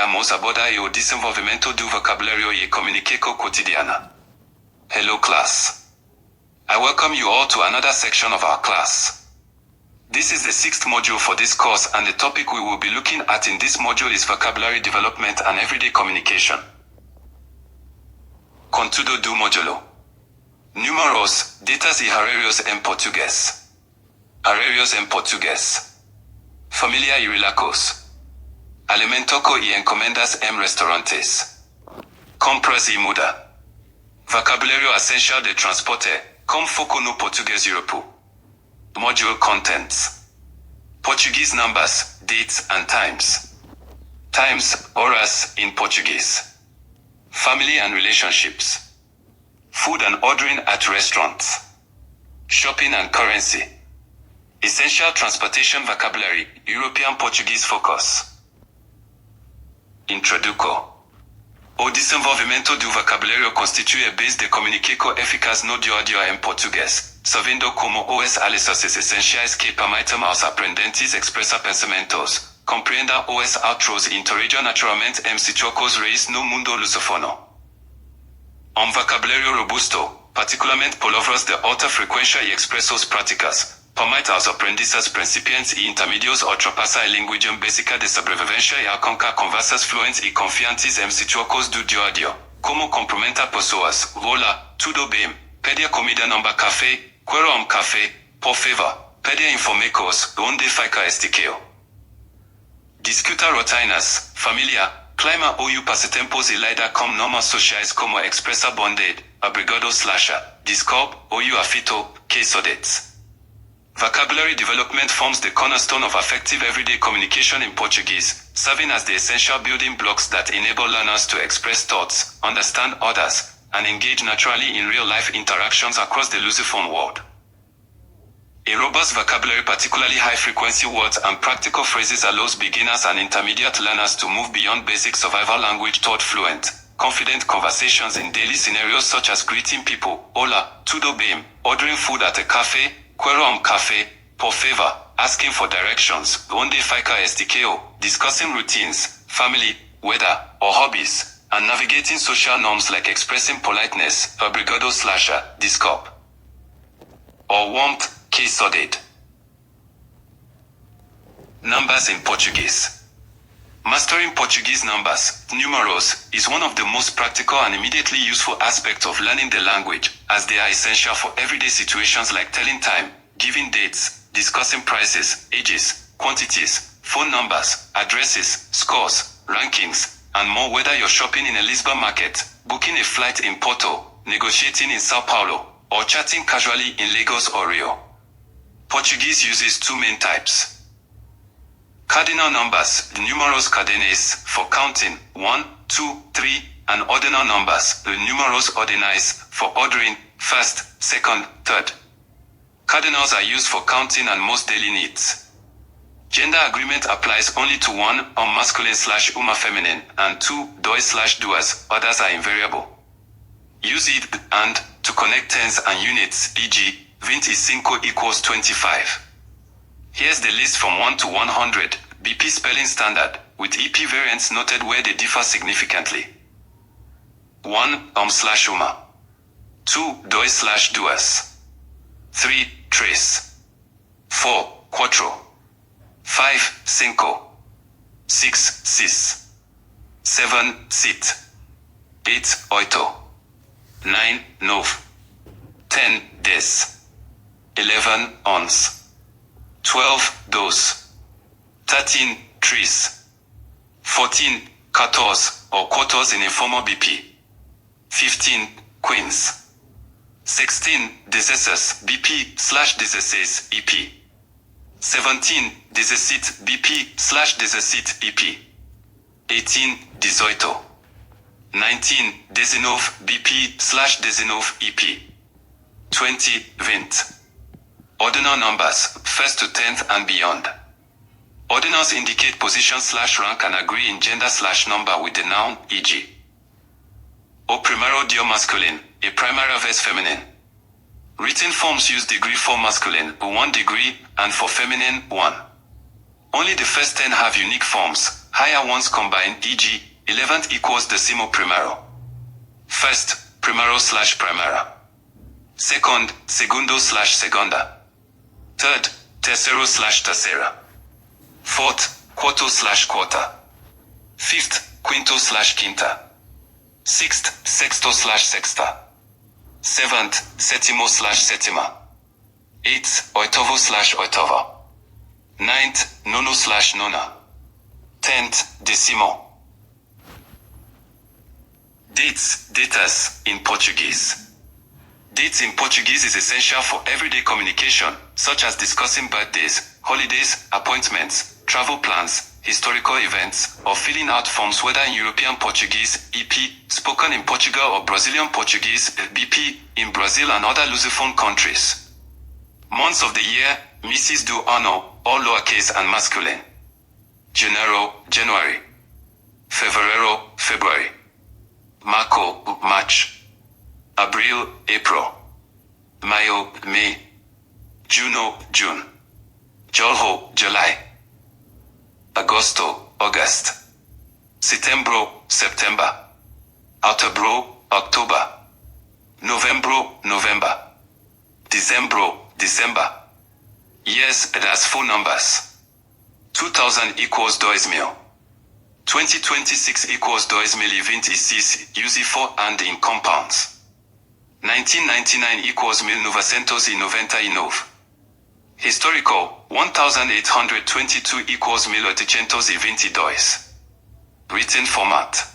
vamos abordar o desenvolvimento do vocabulário e comunicação cotidiana. Hello class. I welcome you all to another section of our class. This is the 6th module for this course, and the topic we will be looking at in this module is vocabulary development and everyday communication. Contudo do módulo. Números, datas e horários em português. Horários em português. Família e relatos. Alimento e encomendas em restaurantes. Compras e muda. Vocabulário essencial de transporte, com foco no português europeu. Module contents. Portuguese numbers, dates and times. Times, horas in Portuguese. Family and relationships. Food and ordering at restaurants. Shopping and currency. Essential transportation vocabulary, European Portuguese focus. Introduco. O desenvolvimento do vocabulário constitui a base de comunicação eficaz no dia a dia em português, servindo como os alicerces essenciais que permitem aos aprendentes expressar pensamentos, compreender os outros e interagir naturalmente em situações reais no mundo lusófono. Vocabulário robusto, particularmente palavras de alta frequência e expressões práticas, permite aos aprendizes principiantes e intermedios ultrapassar a linguagem básica de sobrevivência e alcançar conversas fluentes e confiantes em situações do dia a dia, como cumprimentar pessoas, olá, tudo bem, pedir comida numa café, quero café, por favor, pedir informações, onde fica este queijo. Discutir rotinas, família, clima ou passatempos e lidar com normas sociais como expressar bondade, obrigado / desculpe ou afeto, que saudades. Vocabulary development forms the cornerstone of effective everyday communication in Portuguese, serving as the essential building blocks that enable learners to express thoughts, understand others, and engage naturally in real-life interactions across the Lusophone world. A robust vocabulary, particularly high-frequency words and practical phrases, allows beginners and intermediate learners to move beyond basic survival language toward fluent, confident conversations in daily scenarios such as greeting people, hola, tudo bem, ordering food at a cafe, quero café, por favor, asking for directions, onde fica este queijo, discussing routines, family, weather, or hobbies, and navigating social norms like expressing politeness, obrigado / desculpe, or warmth, que saudade. Numbers in Portuguese. Mastering Portuguese numbers, numeros, is one of the most practical and immediately useful aspects of learning the language, as they are essential for everyday situations like telling time, giving dates, discussing prices, ages, quantities, phone numbers, addresses, scores, rankings, and more, whether you're shopping in a Lisbon market, booking a flight in Porto, negotiating in Sao Paulo, or chatting casually in Lagos or Rio. Portuguese uses two main types. Cardinal numbers, the numeros cardinais, for counting 1, 2, 3, and ordinal numbers, the numeros ordinais, for ordering 1st, 2nd, 3rd. Cardinals are used for counting and most daily needs. Gender agreement applies only to 1, masculine / uma feminine, and 2, dois / duas, others are invariable. Use it and to connect tens and units, e.g., 25 equals 25. Here's the list from 1 to 100, BP spelling standard, with EP variants noted where they differ significantly. 1, /uma. 2, dois / duas. 3, três. 4, quatro. 5, cinco. 6, seis. 7, sete. 8, oito. 9, nove. 10, dez. 11, onze. 12, doze. 13, três. 14, 14, or quarters in informal BP. 15, queens. 16, 16, BP / 16 EP. 17, 17 BP / 17 EP. 18, 18. 19, 19 BP / 19 EP. 20, 20. Ordinal numbers, 1st to 10th and beyond. Ordinals indicate position / rank and agree in gender / number with the noun, e.g. O primero dio masculine, a primary vs feminine. Written forms use degree for masculine, 1 degree, and for feminine, 1. Only the first 10 have unique forms, higher ones combined, e.g., 11th equals decimo primero. First, primero slash primera. Second, segundo slash segunda. Third, tercero slash tercera. Fourth, cuarto slash quarta. Fifth, quinto slash quinta. Sixth, sexto slash sexta. Seventh, sétimo slash sétima. Eighth, oitavo slash oitava. Ninth, nono slash nona. 10th, decimo. Dates, datas, in Portuguese. Dates in Portuguese is essential for everyday communication, such as discussing birthdays, holidays, appointments, travel plans, historical events, or filling out forms whether in European Portuguese, EP, spoken in Portugal, or Brazilian Portuguese, BP, in Brazil and other Lusophone countries. Months of the year, meses do ano, all lowercase and masculine. Janeiro, January. Fevereiro, February. Marco, March. Abril, April. Mayo, May. Juno, June. Julho, July. Agosto, August. Setembro, September. Outubro, October. Novembro, November. Dezembro, December. Yes, it has full numbers. 2000 equals 2000. 2026 equals 2026, using for and in compounds. 1999 equals 1999. Historical, 1822 equals 1822. Written format.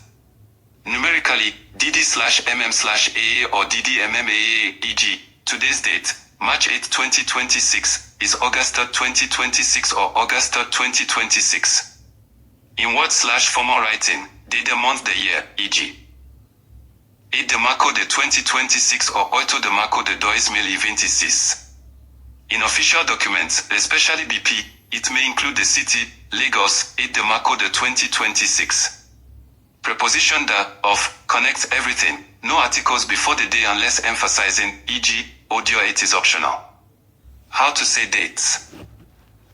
Numerically, DD/MM/AA or DDMMAA, e.g., today's date, March 8, 2026, is August 3, 2026 or August 3, 2026. In word/formal writing, day the month the year, e.g. 8 de março de 2026 or 8 de março de 2026. In official documents, especially BP, it may include the city, Lagos, 8 de março de 2026. Preposition the, of, connects everything, no articles before the day unless emphasizing, e.g., audio 8 is optional. How to say dates.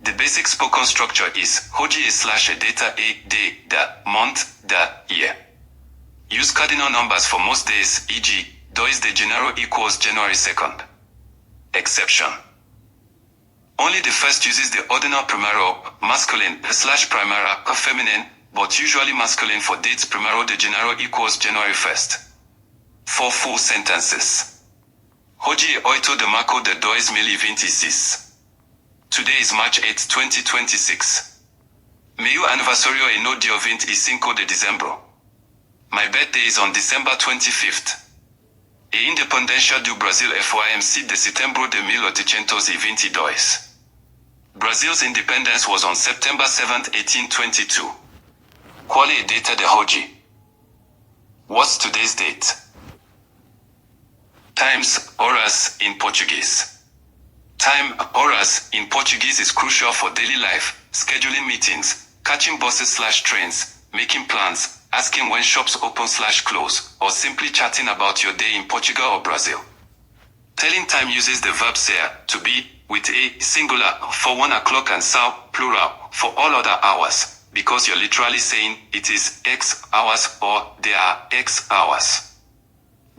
The basic spoken structure is hoji a data a day, the month, the year. Use cardinal numbers for most days, e.g., 2 de Janeiro equals January 2nd. Exception. Only the first uses the ordinal primero, masculine, /primera, feminine, but usually masculine for dates primero de Janeiro equals January 1st. 4 full sentences. Hoje é 8 de março de 2026. Today is March 8, 2026. Meu aniversario é no dia 25 de dezembro. My birthday is on December 25th. A independência do Brasil foi em 5 de setembro de 1822. Brazil's independence was on September 7, 1822. Qual é a data de hoje? What's today's date? Times, horas, in Portuguese. Time, horas, in Portuguese is crucial for daily life, scheduling meetings, catching buses/trains, making plans, asking when shops open/close, or simply chatting about your day in Portugal or Brazil. Telling time uses the verb ser, to be, with a, singular, for 1 o'clock and sao, plural, for all other hours, because you're literally saying, it is X hours or there are X hours.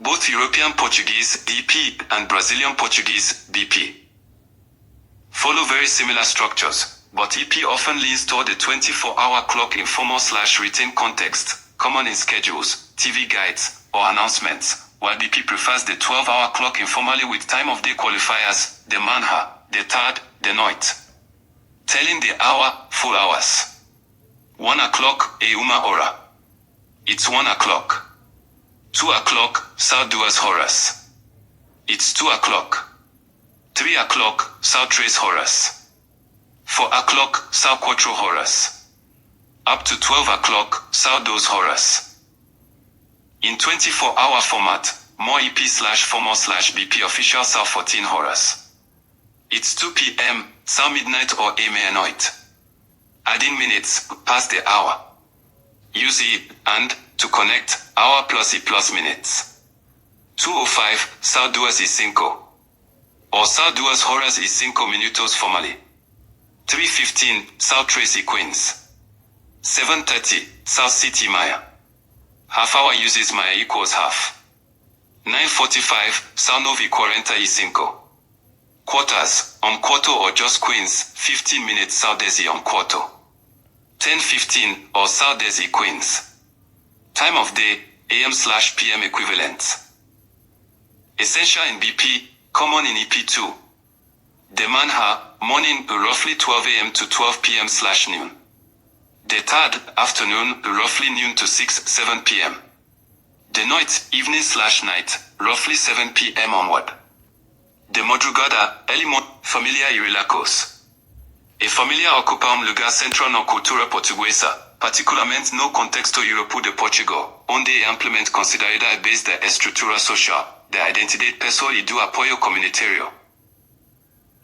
Both European Portuguese, DP, and Brazilian Portuguese, BP, follow very similar structures, but EP often leans toward the 24-hour clock in formal/written context, common in schedules, TV guides, or announcements, while BP prefers the 12-hour clock informally with time-of-day qualifiers, de manhã, de tarde, de noite. Telling the hour, full hours. 1 o'clock, é uma hora. It's 1 o'clock. 2 o'clock, são 2 horas. It's 2 o'clock. 3 o'clock, são 3 horas. 4 o'clock, são 4 horas. Up to 12 o'clock, são 2 horas. In 24-hour format, more EP/formal/BP official são 14 horas. It's 2 p.m., são midnight or é meia-noite. Adding minutes, past the hour. Use e, and, to connect, hour plus e plus minutes. 2:05, são 2:05. Or são 2 horas e 5 minutos formally. 3:15, são 3 queens. 7:30, South City Maya. Half hour uses Maya equals half. 9:45, Sao 9:45. Quarters, on quarto or just Queens, 15 minutes Sao Desi on quarto. 10:15, or Sao Desi Queens. Time of day, AM/PM equivalent. Essential in BP, common in EP2. Demand ha, morning, roughly 12 AM to 12 PM/noon. Detard, afternoon, roughly noon to 6-7 PM. De noite, evening/night, roughly 7 PM onward. De madrugada, early morning, familia y relacos. A familia ocupa lugar central na cultura portuguesa, particularmente no contexto europeu de Portugal, onde é amplamente considerada a base da estrutura social, da identidade pessoal e do apoio comunitário.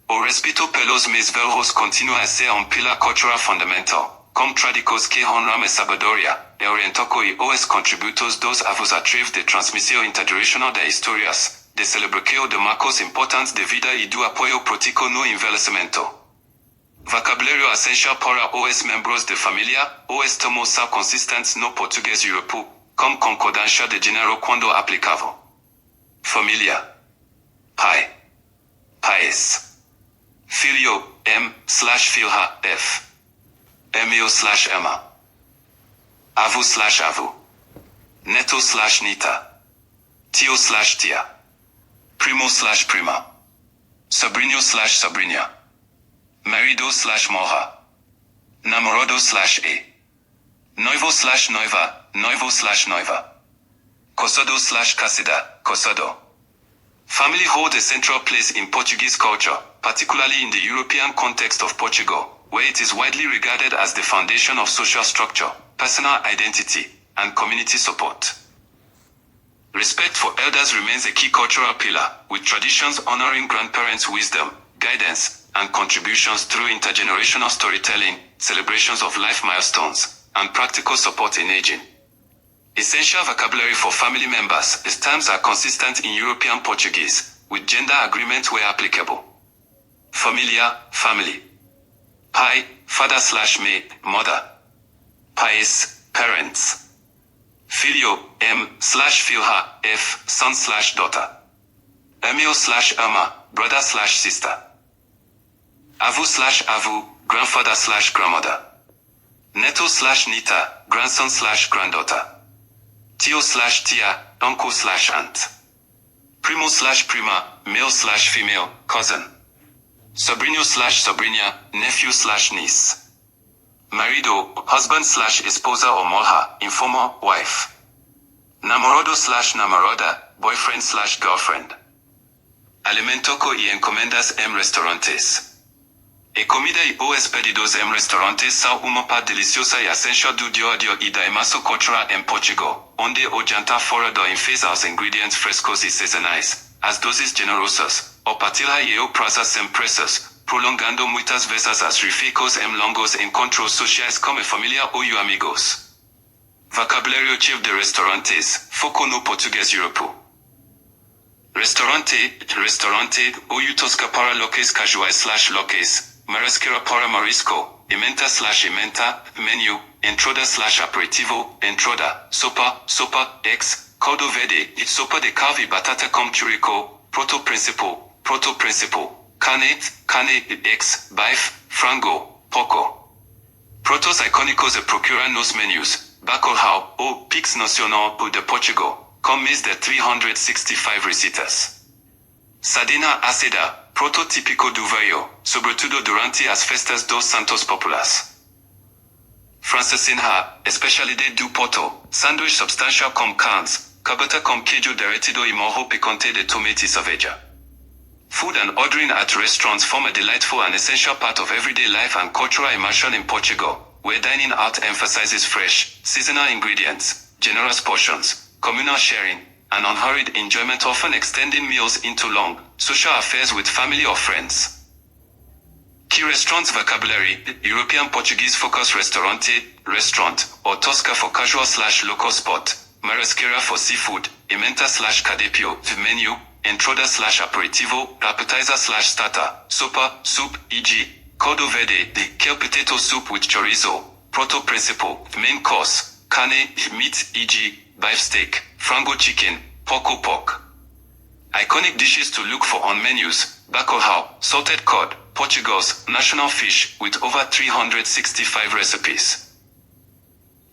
O respeito pelos mais velhos continua a ser pilar cultural fundamental, como tradicos que honram a sabedoria, e orientam e os contributos dos avós através de transmissão intergeracional de histórias, de celebração de marcos importantes de vida e do apoio prático no envelhecimento. Vocabulário essencial para os membros de família, os termos são consistentes no português europeu, com concordância de gênero quando aplicável. Família. Pai. Pais. Filho, M/filha, F. Emil/Emma. Avô/avô. Neto/nita. Tio/tia. Primo/prima. Sobrinho/sobrinha. Marido/morra. Namorado/e. Noivo/noiva, noivo/noiva. Casado/casada, casado. Family hold a central place in Portuguese culture, particularly in the European context of Portugal, where it is widely regarded as the foundation of social structure, personal identity, and community support. Respect for elders remains a key cultural pillar, with traditions honoring grandparents' wisdom, guidance, and contributions through intergenerational storytelling, celebrations of life milestones, and practical support in aging. Essential vocabulary for family members, as terms are consistent in European Portuguese, with gender agreement where applicable. Familia, family. Pai, father/maid, mother. Pais, parents. Filho, M/filha, F, son/daughter. Emil/Emma, brother/sister. Avô/avô, grandfather/grandmother. Neto/nita, grandson/granddaughter. Tio/tia, uncle/aunt. Primo/prima, male/female, cousin. Sobrinho/sobrinha, nephew/niece. Marido, husband/esposa or morra, informal, wife. Namorado/namorada, boyfriend/girlfriend. Alimento y encomendas en restaurantes. E comida y os pedidos en restaurantes são uma parte deliciosa e essential do dia a dia e da imensa cultura em Portugal, onde o jantar fora do enfesa aos ingredientes frescos e sazonais, as doses generosas, o partilha e o prazer sem pressas, prolongando muitas vezes as refeições em longos encontros sociais como família ou amigos. Vocabulário chief de restaurantes, foco no português europeu. Restaurante, ou tosca para locais casuais/locais, marisqueira para marisco, ementa/ementa, menu, entrada/aperitivo, entrada, sopa, caldo verde, sopa de carne e batata com churrico, prato principal, carne, bife, frango, porco. Pratos icônicos e procuram nos menus, bacalhau, ou Pix Nacional de Portugal, com mais de 365 receitas. Sardina acida, prato típico do verão, sobretudo durante as festas dos Santos Populares. Francesinha, especialidade do Porto, sanduíche substancial com carnes, coberta com queijo derretido e molho picante de tomate e cerveja. Food and ordering at restaurants form a delightful and essential part of everyday life and cultural immersion in Portugal, where dining out emphasizes fresh, seasonal ingredients, generous portions, communal sharing, and unhurried enjoyment, often extending meals into long, social affairs with family or friends. Key restaurants vocabulary, European Portuguese focus restaurant, or tosca for casual/local spot, marisqueira for seafood, ementa/cardápio, menu, entrada/aperitivo, appetizer/starter, sopa, soup, e.g., caldo verde, kale potato soup with chorizo, proto principal, main course, carne, meat, e.g., beef steak, frango chicken, pork or pork. Iconic dishes to look for on menus, bacalhau, salted cod, Portugal's national fish with over 365 recipes.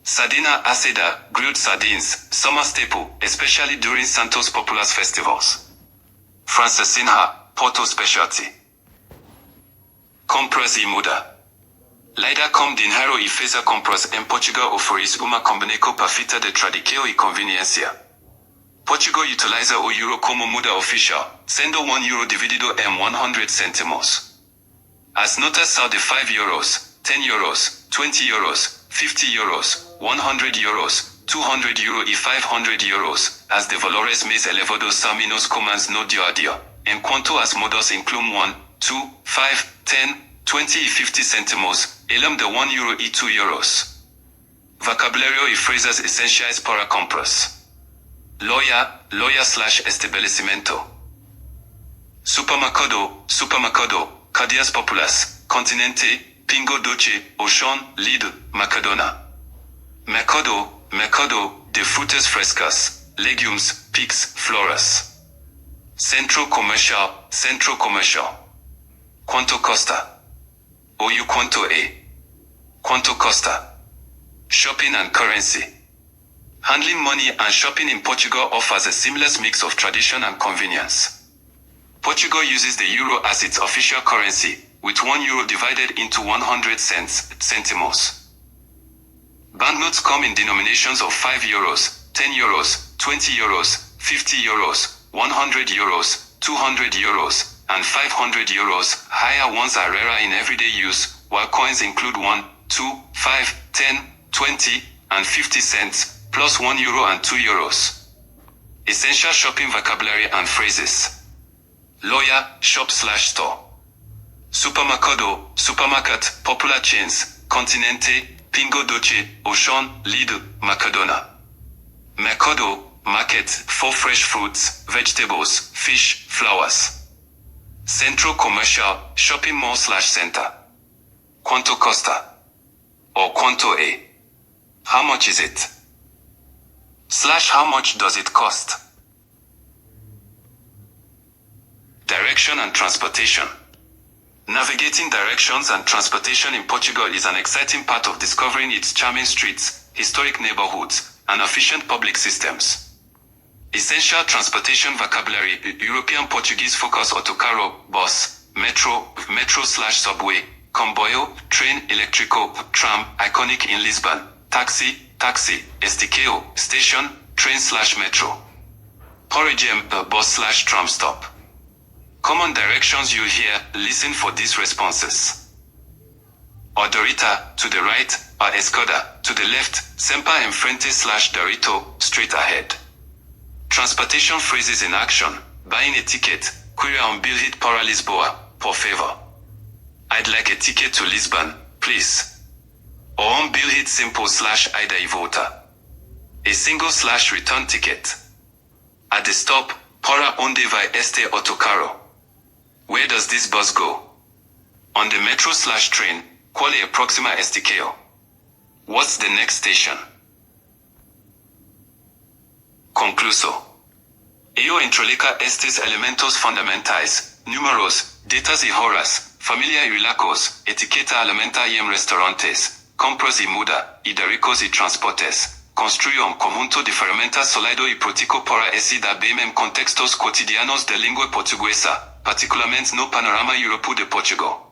Sardina asada, grilled sardines, summer staple, especially during Santos Populares festivals. Francesinha, Porto specialty. Compras e muda. Lida com dinheiro e fez compras em Portugal oferece uma combinação perfeita de tradição e conveniência. Portugal utiliza o euro como muda oficial, sendo €1 dividido em 100 cêntimos. As notas são de €5, €10, €20, €50, €100, €200 e €500, as de valores mais elevados são menos comuns no dia a dia, enquanto as modas incluem 1, 2, 5, 10, 20 e 50 cêntimos, elam de €1 e €2. Vocabulário e frases essenciais para compras. Loja/estabelecimento. Supermercado, cadeias populares, Continente, Pingo Doce, Auchan, Lidl, Mercadona. Mercado de frutas frescas, legumes, pigs, floras. Centro comercial. Quanto costa? Ou quanto é? Quanto costa? Shopping and currency. Handling money and shopping in Portugal offers a seamless mix of tradition and convenience. Portugal uses the euro as its official currency, with €1 divided into 100 cêntimos. Banknotes come in denominations of €5, €10, €20, €50, €100, €200, and €500. Higher ones are rarer in everyday use, while coins include 1, 2, 5, 10, 20, and 50 cents, plus €1 and €2. Essential shopping vocabulary and phrases. Loja, shop/store. Supermercado, supermarket, popular chains, Continente, Pingo Doce, Auchan, Lidl, Mercadona. Mercado, market, for fresh fruits, vegetables, fish, flowers. Centro comercial, shopping mall/center. Quanto costa? Or quanto è? How much is it? How much does it cost? Direction and transportation. Navigating directions and transportation in Portugal is an exciting part of discovering its charming streets, historic neighborhoods, and efficient public systems. Essential transportation vocabulary: European Portuguese focus autocarro, bus, metro/subway, comboio, train, eléctrico, tram, iconic in Lisbon, taxi, estiqueo, station, train/metro. Por ejemplo, bus/tram stop. Common directions you hear, listen for these responses. Odorita, to the right, or Escoda, to the left, sempre enfrente/Dorito, straight ahead. Transportation phrases in action: buying a ticket, query on bilhete para Lisboa, por favor. I'd like a ticket to Lisbon, please. Or on bilhete simple/ida e volta. A single/return ticket. At the stop, para onde vai este autocarro? Where does this bus go? On the metro/train, qual é a próxima estação? What's the next station? Concluso. Eu introlica estes elementos fundamentais, números, datas e horas, familia e relacos, etiqueta alimenta em restaurantes, compras e muda, e dericos e transportes. Construyo un conjunto de ferramentas sólido y práctico para ayudar en contextos cotidianos de lengua portuguesa, particularmente no panorama europeo de Portugal.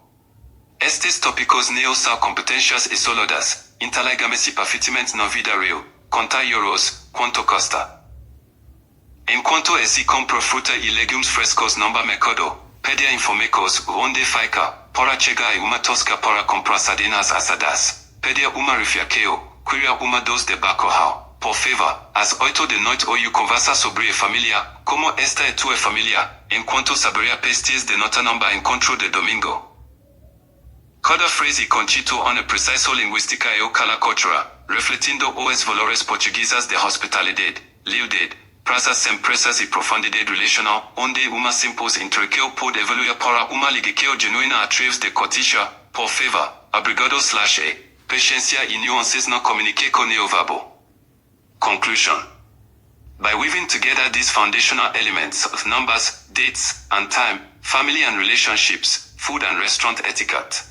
Estes tópicos no são competências isoladas, interligam-se perfeitamente na vida real. Conta euros, quanto costa? Enquanto se compra fruta e legumes frescos no mercado, pede informações onde fica, para chegar a uma tosca para comprar sardinas asadas, pede uma refeição. Queria uma dose de bacalhau, por favor, às 8 da noite ou conversa sobre a família, como esta é tua família, enquanto saboreia pastéis de nota namba encontro de domingo. Cada frase constitui uma precisa linguística e cala cultura, refletindo os valores portugueses de hospitalidade, lealdade, prazas empresas e profundidade relacional, onde uma simples interação pode evoluir para uma ligação genuína através de cortesia, por favor, obrigado/e. Paciencia y nuances no comunique con neovabo. Conclusion. By weaving together these foundational elements of numbers, dates, and time, family and relationships, food and restaurant etiquette,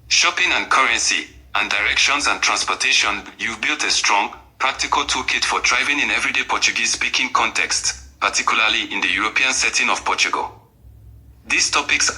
shopping and currency, and directions and transportation, you've built a strong, practical toolkit for thriving in everyday Portuguese-speaking contexts, particularly in the European setting of Portugal. These topics